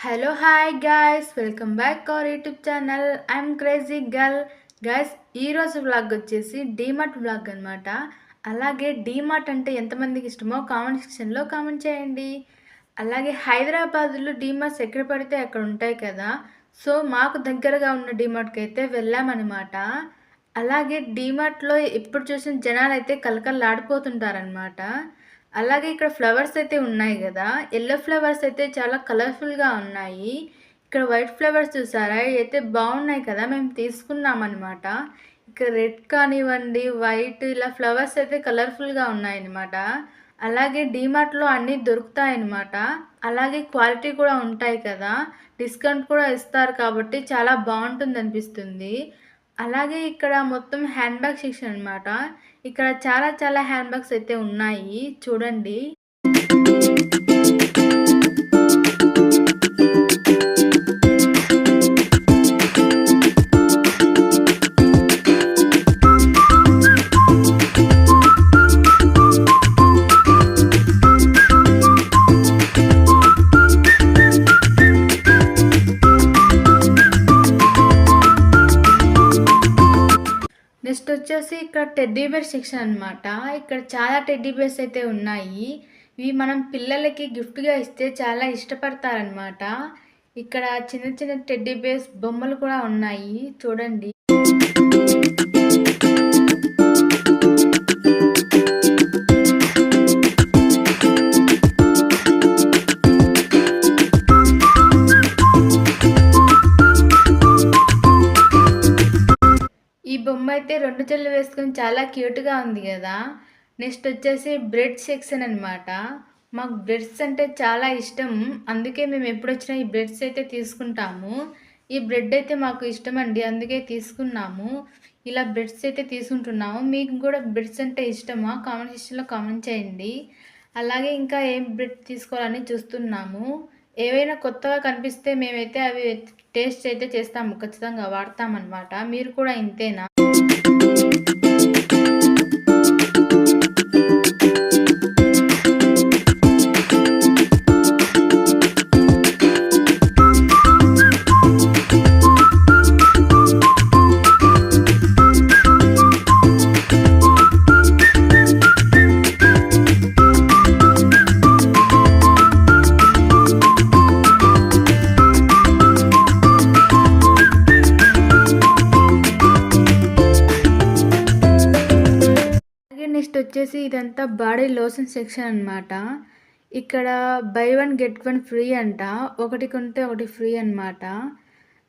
Hello hi guys welcome back our YouTube channel I'm crazy girl. Guys ఈరోజు vlog వచ్చేసి DMart vlog అనమాట. అలాగే డీమార్ట్ అంటే ఎంతమందికి ఇష్టమో కామెంట్ సెక్షన్లో కామెంట్ చేయండి. అలాగే హైదరాబాద్లో డీమార్ట్స్ ఎక్కడ పడితే అక్కడ ఉంటాయి కదా, సో మాకు దగ్గరగా ఉన్న డీమార్ట్కి అయితే వెళ్ళామన్నమాట. అలాగే డీమార్ట్లో ఎప్పుడు చూసిన జనాలు అయితే కలకల్లాడిపోతుంటారనమాట. అలాగే ఇక్కడ ఫ్లవర్స్ అయితే ఉన్నాయి కదా, ఎల్లో ఫ్లవర్స్ అయితే చాలా కలర్ఫుల్గా ఉన్నాయి. ఇక్కడ వైట్ ఫ్లవర్స్ చూసారా, అయితే బాగున్నాయి కదా, మేము తీసుకున్నామన్నమాట. ఇక్కడ రెడ్ కానివ్వండి, వైట్, ఇలా ఫ్లవర్స్ అయితే కలర్ఫుల్గా ఉన్నాయన్నమాట. అలాగే డీమార్ట్లో అన్నీ దొరుకుతాయన్నమాట. అలాగే క్వాలిటీ కూడా ఉంటాయి కదా, డిస్కౌంట్ కూడా ఇస్తారు కాబట్టి చాలా బాగుంటుంది అనిపిస్తుంది. అలాగే ఇక్కడ మొత్తం హ్యాండ్ బ్యాగ్ సెక్షన్ అనమాట. ఇక్కడ చాలా చాలా హ్యాండ్ బ్యాగ్స్ అయితే ఉన్నాయి చూడండి. నెక్స్ట్ వచ్చేసి ఇక్కడ టెడ్డీ బేర్ సెక్షన్ అనమాట. ఇక్కడ చాలా టెడ్డీ బేర్స్ అయితే ఉన్నాయి. ఇవి మనం పిల్లలకి గిఫ్ట్గా ఇస్తే చాలా ఇష్టపడతారనమాట. ఇక్కడ చిన్న చిన్న టెడ్డీ బేర్స్ బొమ్మలు కూడా ఉన్నాయి చూడండి. ఈ బొమ్మ అయితే రెండు చెల్లు వేసుకొని చాలా క్యూట్గా ఉంది కదా. నెక్స్ట్ వచ్చేసి బ్రెడ్ సెక్షన్ అనమాట. మాకు బ్రెడ్స్ అంటే చాలా ఇష్టం, అందుకే మేము ఎప్పుడు వచ్చినా ఈ బ్రెడ్స్ అయితే తీసుకుంటాము. ఈ బ్రెడ్ అయితే మాకు ఇష్టం అండి, అందుకే తీసుకున్నాము. ఇలా బ్రెడ్స్ అయితే తీసుకుంటున్నాము. మీకు కూడా బ్రెడ్స్ అంటే ఇష్టమా? కామెంట్ సెక్షన్లో కామెంట్ చేయండి. అలాగే ఇంకా ఏం బ్రెడ్ తీసుకోవాలని చూస్తున్నాము. ఏవైనా కొత్తగా కనిపిస్తే మేమైతే అవి టేస్ట్ అయితే చేస్తాము, ఖచ్చితంగా వాడతామన్నమాట. మీరు కూడా ఇంతేనా? నెక్స్ట్ వచ్చేసి ఇదంతా బాడీ లోషన్ సెక్షన్ అనమాట. ఇక్కడ by one get one free అంట, ఒకటి కొంటే ఒకటి ఫ్రీ అనమాట.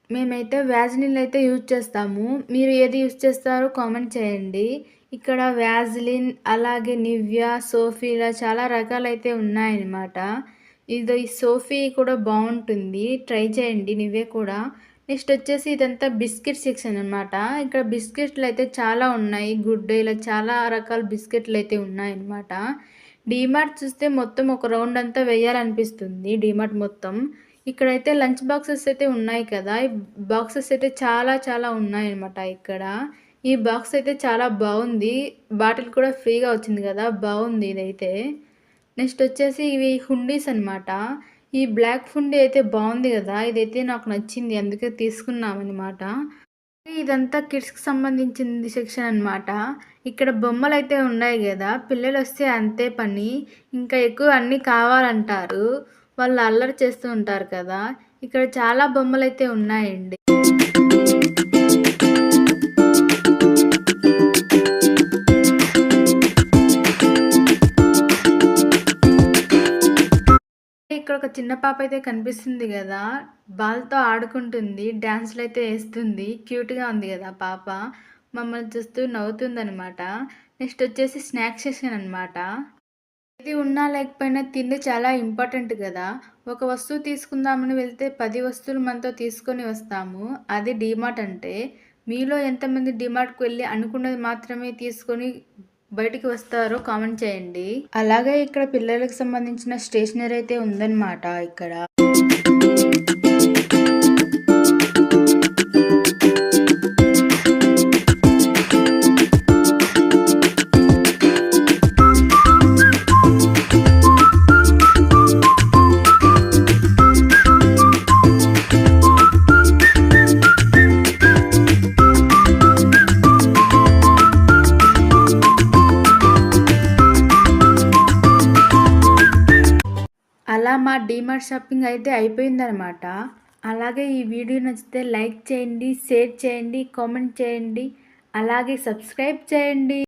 మేమైతే వ్యాజ్లిన్ అయితే యూజ్ చేస్తాము. మీరు ఏది యూజ్ చేస్తారో కామెంట్ చేయండి. ఇక్కడ వ్యాజ్లిన్, అలాగే నివ్యా, సోఫీ, ఇలా చాలా రకాలైతే ఉన్నాయన్నమాట. ఇది సోఫీ కూడా బాగుంటుంది, ట్రై చేయండి నివ్యా కూడా. నెక్స్ట్ వచ్చేసి ఇదంతా బిస్కెట్ సెక్షన్ అనమాట. ఇక్కడ బిస్కెట్లు అయితే చాలా ఉన్నాయి, గుడ్, ఇలా చాలా రకాల బిస్కెట్లు అయితే ఉన్నాయన్నమాట. డీమార్ట్ చూస్తే మొత్తం ఒక రౌండ్ అంతా వేయాలనిపిస్తుంది డీమార్ట్ మొత్తం. ఇక్కడైతే లంచ్ బాక్సెస్ అయితే ఉన్నాయి కదా, ఈ బాక్సెస్ అయితే చాలా చాలా ఉన్నాయన్నమాట. ఇక్కడ ఈ బాక్స్ అయితే చాలా బాగుంది, బాటిల్ కూడా ఫ్రీగా వచ్చింది కదా, బాగుంది ఇదైతే. నెక్స్ట్ వచ్చేసి ఇవి హుండీస్ అనమాట. ఈ బ్లాక్ ఫుండీ అయితే బాగుంది కదా, ఇదైతే నాకు నచ్చింది, అందుకే తీసుకున్నామన్నమాట. ఇదంతా కిడ్స్కి సంబంధించింది సెక్షన్ అనమాట. ఇక్కడ బొమ్మలు అయితే ఉన్నాయి కదా, పిల్లలు వస్తే అంతే పని, ఇంకా ఎక్కువ అన్నీ కావాలంటారు, వాళ్ళు అల్లరి చేస్తూ ఉంటారు కదా. ఇక్కడ చాలా బొమ్మలు అయితే ఉన్నాయండి. ఇక్కడ ఒక చిన్న పాప అయితే కనిపిస్తుంది కదా, బాల్తో ఆడుకుంటుంది, డ్యాన్స్లు అయితే వేస్తుంది, క్యూట్గా ఉంది కదా పాప, మమ్మల్ని చూస్తూ నవ్వుతుంది అనమాట. నెక్స్ట్ వచ్చేసి స్నాక్స్ సెక్షన్ అనమాట. ఇది ఉన్నా లేకపోయినా తిండి చాలా ఇంపార్టెంట్ కదా. ఒక వస్తువు తీసుకుందామని వెళ్తే 10 వస్తువులు మనతో తీసుకొని వస్తాము, అది డీమార్ట్ అంటే. మీలో ఎంతమంది డీమార్ట్కి వెళ్ళి అనుకున్నది మాత్రమే తీసుకొని బయటికి వస్తారో కామెంట్ చేయండి. అలాగే ఇక్కడ పిల్లలకు సంబంధించిన స్టేషనరీ అయితే ఉందన్నమాట. ఇక్కడ అలా మా డీమార్ట్ షాపింగ్ అయితే అయిపోయిందనమాట. అలాగే ఈ వీడియో నచ్చితే లైక్ చేయండి, షేర్ చేయండి, కామెంట్ చేయండి, అలాగే సబ్స్క్రైబ్ చేయండి.